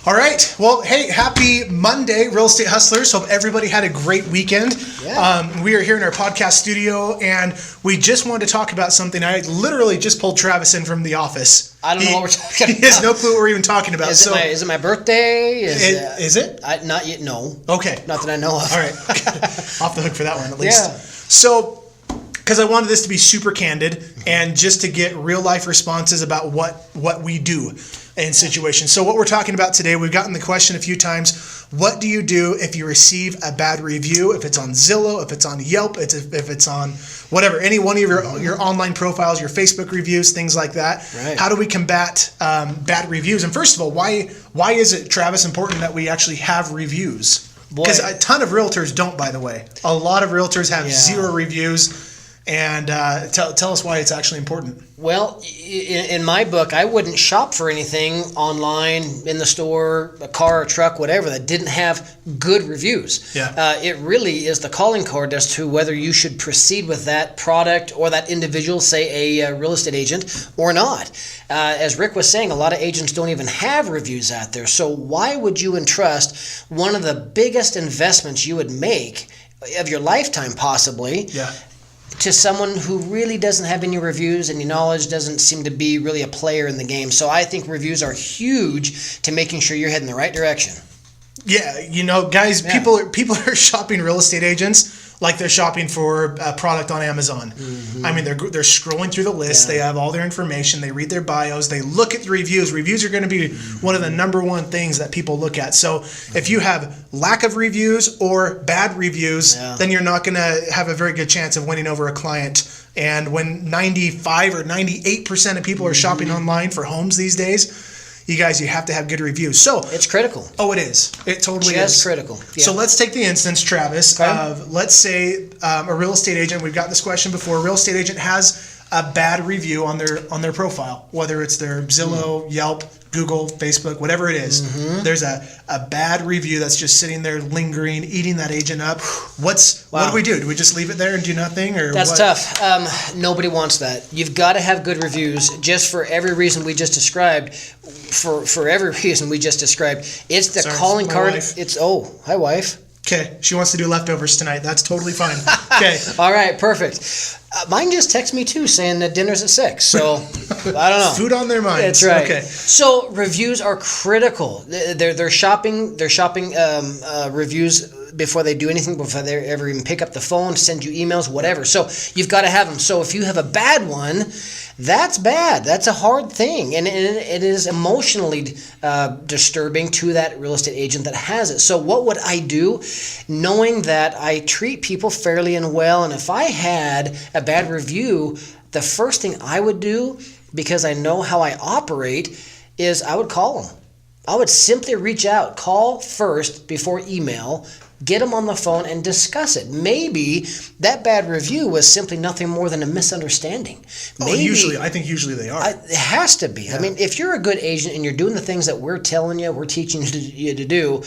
All right. Well, hey, happy Monday, Real Estate Hustlers. Hope everybody had a great weekend. Yeah. We are here in our podcast studio, and we just wanted to talk about something. I literally just pulled Travis in from the office. I don't know what we're talking about. He has no clue what we're even talking about. Is it my birthday? Is it? Not yet, no. Okay. Not that I know of. All right. Off the hook for that one, at least. Yeah. So, because I wanted this to be super candid and just to get real life responses about what we do in situations. So what we're talking about today, we've gotten the question a few times, what do you do if you receive a bad review, if it's on Zillow, if it's on Yelp, if it's on whatever, any one of your online profiles, your Facebook reviews, things like that. Right. How do we combat bad reviews? And first of all, why is it, Travis, important that we actually have reviews? Because a ton of realtors don't, by the way. A lot of realtors have zero reviews. And tell us why it's actually important. Well, in my book, I wouldn't shop for anything online, in the store, a car, a truck, whatever, that didn't have good reviews. Yeah. It really is the calling card as to whether you should proceed with that product or that individual, say a real estate agent, or not. As Rick was saying, a lot of agents don't even have reviews out there. So why would you entrust one of the biggest investments you would make of your lifetime, possibly, to someone who really doesn't have any reviews and your knowledge doesn't seem to be really a player in the game? So I think reviews are huge to making sure you're heading the right direction. Yeah, guys, people are shopping real estate agents like they're shopping for a product on Amazon. Mm-hmm. I mean, they're scrolling through the list. They have all their information. They read their bios. They look at the reviews. Reviews are going to be one of the number one things that people look at. So if you have lack of reviews or bad reviews, then you're not going to have a very good chance of winning over a client. And when 95 or 98% of people are shopping online for homes these days, you guys, you have to have good reviews. So it's critical. Oh, it is. It totally is. Just critical. Yeah. So let's take the instance, Travis, of let's say a real estate agent. We've got this question before. A real estate agent has a bad review on their profile, whether it's their Zillow, Yelp, Google, Facebook, whatever it is. Mm-hmm. There's a bad review that's just sitting there lingering, eating that agent up. What do we do? Do we just leave it there and do nothing? Or that's tough. Nobody wants that. You've got to have good reviews just for every reason we just described. For every reason we just described. It's the calling card. Wife. Hi, wife. Okay, she wants to do leftovers tonight. That's totally fine. Okay. All right, perfect. Mine just texted me too, saying that dinner's at 6. So I don't know. Food on their minds. That's right. Okay. So reviews are critical. They're shopping reviews before they do anything, before they ever even pick up the phone, send you emails, whatever. So you've got to have them. So if you have a bad one, that's bad. That's a hard thing. And it is emotionally disturbing to that real estate agent that has it. So what would I do? Knowing that I treat people fairly and well, and if I had a bad review, the first thing I would do, because I know how I operate, is I would call them. I would simply reach out, call first before email, get them on the phone and discuss it. Maybe that bad review was simply nothing more than a misunderstanding. I think usually they are. It has to be. Yeah. I mean, if you're a good agent and you're doing the things that we're telling you, we're teaching you to do,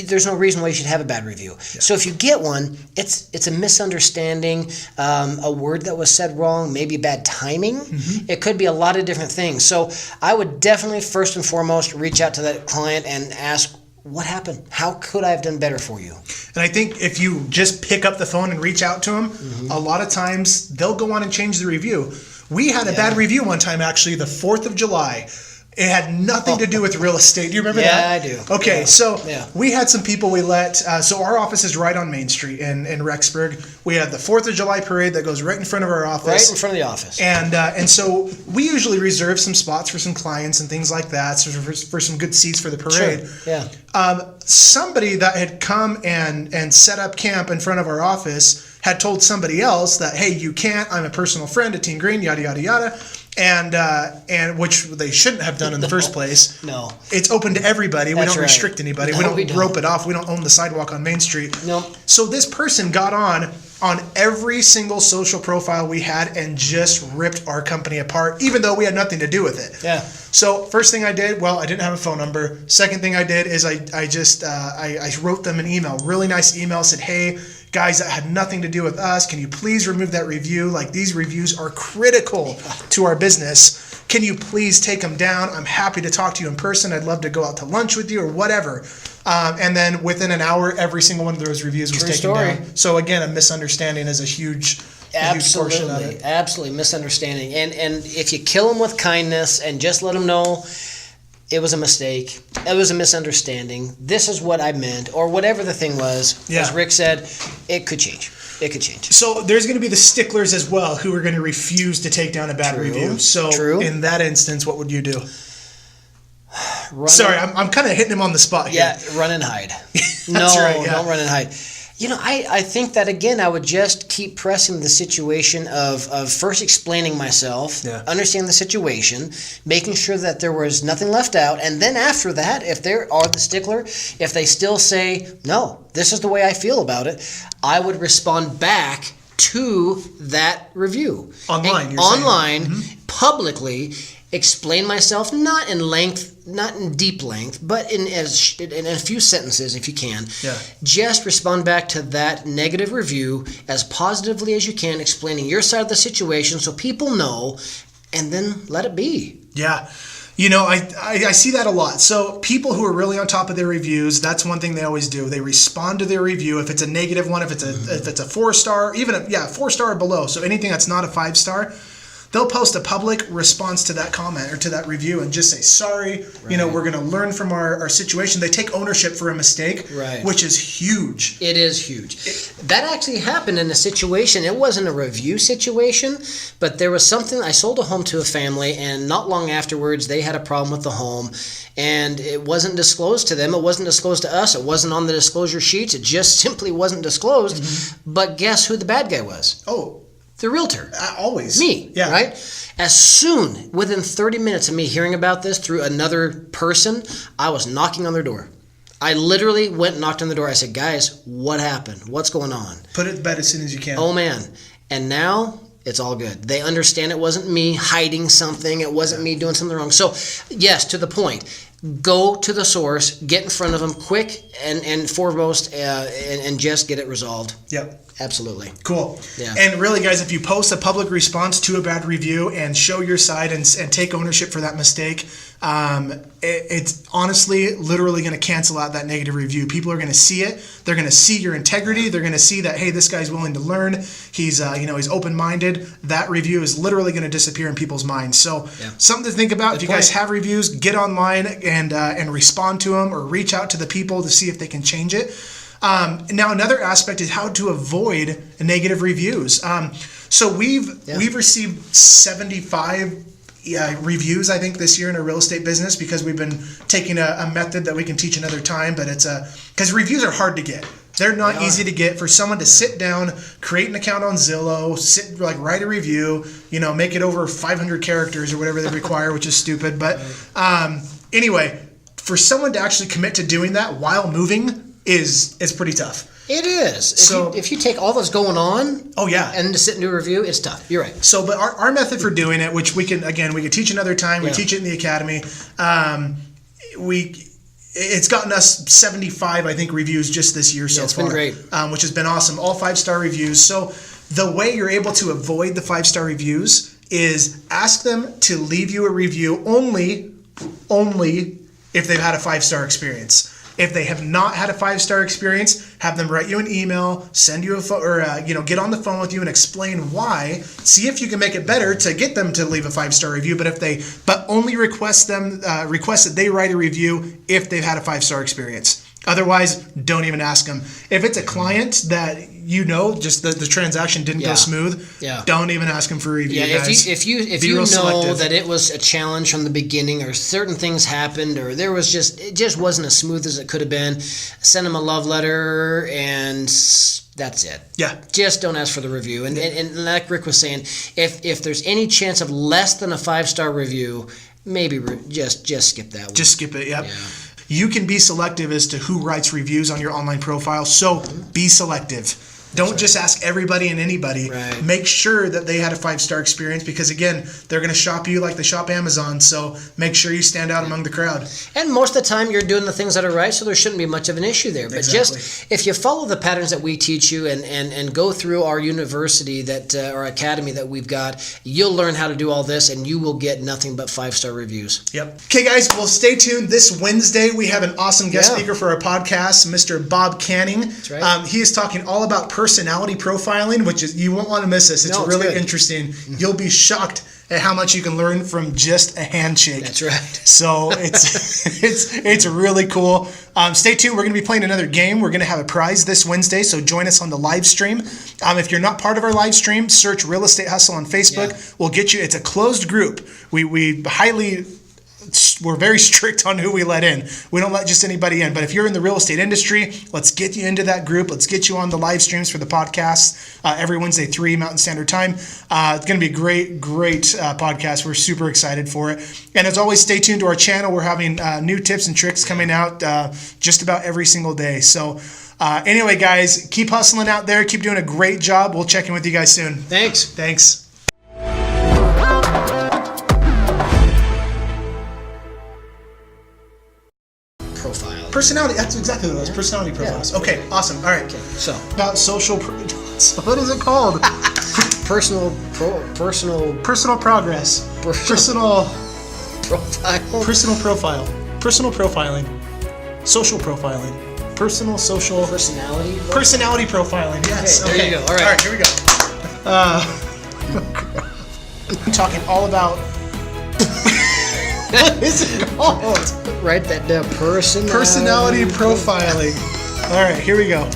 there's no reason why you should have a bad review. Yeah. So if you get one, it's a misunderstanding, a word that was said wrong, maybe bad timing. Mm-hmm. It could be a lot of different things. So I would definitely first and foremost reach out to that client and ask, what happened? How could I have done better for you? And I think if you just pick up the phone and reach out to them, a lot of times they'll go on and change the review. We had a bad review one time, actually, the 4th of July. It had nothing to do with real estate. Do you remember that? Yeah, I do. Okay, so we had some people we let, so our office is right on Main Street in Rexburg. We had the 4th of July parade that goes right in front of our office. Right in front of the office. And so we usually reserve some spots for some clients and things like that, so for some good seats for the parade. Sure. Yeah. Somebody that had come and set up camp in front of our office had told somebody else that, hey, you can't, I'm a personal friend of Team Greene, yada, yada, yada. And which they shouldn't have done in the first place. No. It's open to everybody. We don't restrict anybody. No, we don't rope it off. We don't own the sidewalk on Main Street. No. So this person got on every single social profile we had and just ripped our company apart, even though we had nothing to do with it. Yeah. So first thing I did, I didn't have a phone number. Second thing I did is I wrote them an email, really nice email, said, hey, guys, that had nothing to do with us. Can you please remove that review? Like, these reviews are critical to our business. can you please take them down? I'm happy to talk to you in person. I'd love to go out to lunch with you or whatever. And then within an hour, every single one of those reviews was taken down. So again, a misunderstanding is a huge portion of it. Absolutely, misunderstanding. And if you kill them with kindness and just let them know it was a mistake, it was a misunderstanding, this is what I meant, or whatever the thing was, as Rick said, it could change. It could change. So there's going to be the sticklers as well who are going to refuse to take down a bad review. So in that instance, what would you do? Sorry, I'm kind of hitting him on the spot here. Yeah, run and hide. Don't run and hide. You know, I think that, again, I would just keep pressing the situation of first explaining myself, understanding the situation, making sure that there was nothing left out, and then after that, if they are the stickler, if they still say, no, this is the way I feel about it, I would respond back to that review. Online, publicly, explain myself, not in deep length, but in a few sentences if you can. Just respond back to that negative review as positively as you can, explaining your side of the situation so people know, and then let it be. Yeah. You know, I see that a lot. So people who are really on top of their reviews, that's one thing they always do. They respond to their review. If it's a negative one, if it's a 4-star, even 4-star or below, so anything that's not a 5-star, they'll post a public response to that comment or to that review and just say, sorry, you know, we're going to learn from our situation. They take ownership for a mistake, which is huge. It is huge. That actually happened in a situation. It wasn't a review situation, but there was something. I sold a home to a family, and not long afterwards, they had a problem with the home, and it wasn't disclosed to them. It wasn't disclosed to us. It wasn't on the disclosure sheets. It just simply wasn't disclosed. But guess who the bad guy was? The realtor. Always. Me. Right? As soon, within 30 minutes of me hearing about this through another person, I was knocking on their door. I literally went and knocked on the door. I said, guys, what happened? What's going on? Put it to bed as soon as you can. Oh, man. And now it's all good. They understand it wasn't me hiding something. It wasn't me doing something wrong. So, yes, to the point. Go to the source, get in front of them quick and foremost, and just get it resolved. Yep. Absolutely. Cool. Yeah. And really, guys, if you post a public response to a bad review and show your side and take ownership for that mistake, it's honestly literally going to cancel out that negative review. People are going to see it. They're going to see your integrity. They're going to see that, hey, this guy's willing to learn. He's he's open-minded. That review is literally going to disappear in people's minds. So something to think about. If you guys have reviews, get online and respond to them or reach out to the people to see if they can change it. Now, another aspect is how to avoid negative reviews. So we've received 75 reviews, I think, this year in our real estate business because we've been taking a method that we can teach another time. But it's because reviews are hard to get. They're not easy to get. For someone to sit down, create an account on Zillow, write a review, make it over 500 characters or whatever they require, which is stupid. But anyway, for someone to actually commit to doing that while moving is pretty tough. It is. If you take all that's going on, and to sit and do a review, it's tough. You're right. So, but our method for doing it, which we can teach another time. We teach it in the academy. It's gotten us 75, I think, reviews just this year so far. It's been great. Which has been awesome. All 5-star reviews. So the way you're able to avoid the 5-star reviews is ask them to leave you a review only if they've had a 5-star experience. If they have not had a 5-star experience, have them write you an email, send you a phone, or get on the phone with you and explain why. See if you can make it better to get them to leave a 5-star review. But only request that they write a review if they've had a 5-star experience. Otherwise, don't even ask them. If it's a client that just the transaction didn't go smooth, don't even ask them for a review. Guys. If you know selective. That it was a challenge from the beginning, or certain things happened, or it just wasn't as smooth as it could have been, send them a love letter, and that's it. Yeah. Just don't ask for the review. And like Rick was saying, if there's any chance of less than a 5-star review, maybe just skip that one. Just skip it. Yep. Yeah. You can be selective as to who writes reviews on your online profile, so be selective. Don't just ask everybody and anybody. Right. Make sure that they had a 5-star experience because, again, they're going to shop you like they shop Amazon. So make sure you stand out among the crowd. And most of the time, you're doing the things that are right, so there shouldn't be much of an issue there. But Exactly. just if you follow the patterns that we teach you and go through our university that or academy that we've got, you'll learn how to do all this, and you will get nothing but 5-star reviews. Yep. Okay, guys, well, stay tuned. This Wednesday, we have an awesome guest speaker for our podcast, Mr. Bob Canning. That's right. He is talking all about personality profiling, which is, you won't want to miss this. It's really good. interesting. You'll be shocked at how much you can learn from just a handshake. That's right. So it's really cool. Stay tuned. We're going to be playing another game. We're going to have a prize this Wednesday, so join us on the live stream. If you're not part of our live stream, search Real Estate Hustle on Facebook. Yeah. We'll get you. It's a closed group. We're very strict on who we let in. We don't let just anybody in. But if you're in the real estate industry, let's get you into that group. Let's get you on the live streams for the podcast every Wednesday, 3 Mountain Standard Time. It's going to be a great podcast. We're super excited for it. And as always, stay tuned to our channel. We're having new tips and tricks coming out just about every single day. So anyway, guys, keep hustling out there. Keep doing a great job. We'll check in with you guys soon. Thanks. Profile. Personality, that's exactly what it was. Personality profiles. Yeah. Okay, awesome. All right. Okay, so About social, so what is it called? personal Progress. Personal profile. profile. Personal profiling. Social profiling. Social. Personality profiling. Yes. Okay, there you go. All right. All right, here we go. I'm talking all about. What is it called? Write that down. Personality profiling. All right, here we go.